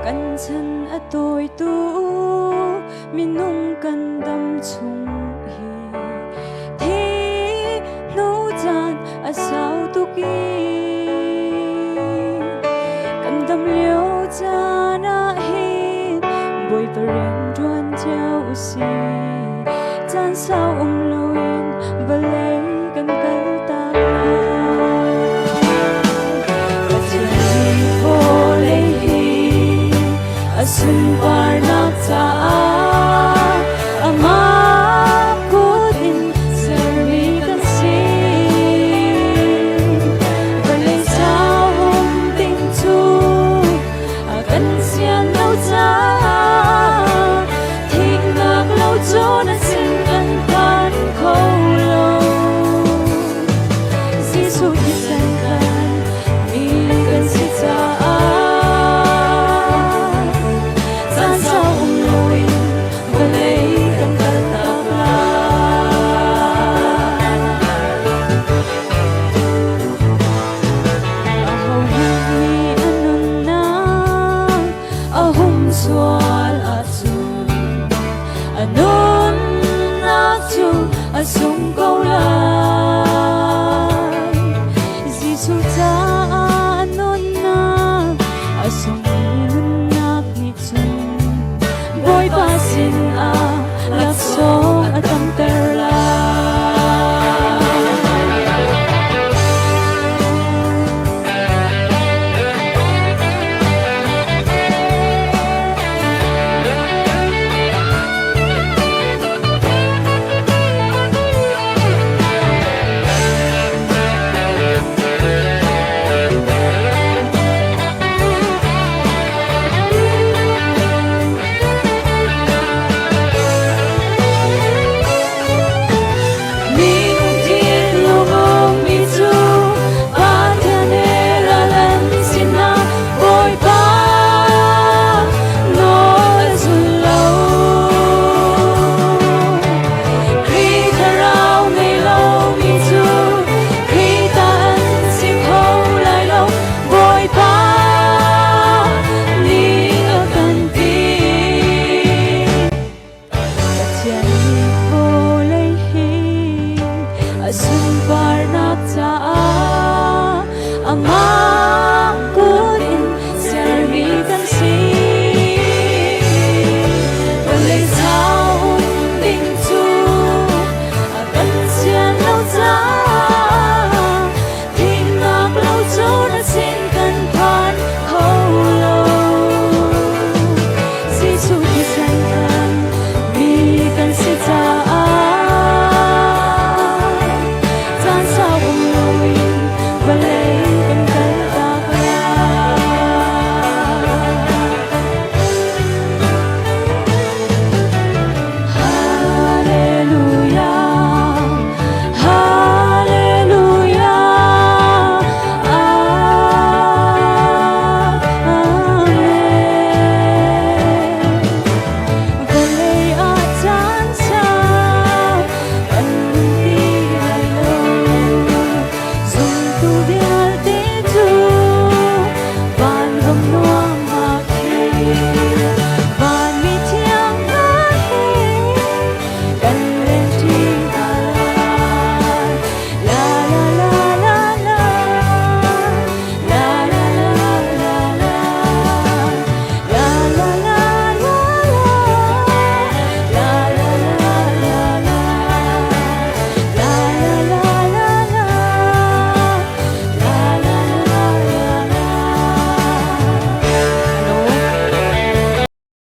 Kan chan a toi tu minung kan dam chung hi thi no chan a sao tu ki kan dam liu chan a hi boi paren duan chao si chan sao loin balei kan kal ta Asun parnak ta ama kudin sermi kan si balay sao hong ting tu akan sian lâu cha thịt ngạc lâu cho na xin kan pan khâu lâu Giêsu đi sang kan mi kan si cha Sual asun anon na chu asung câu la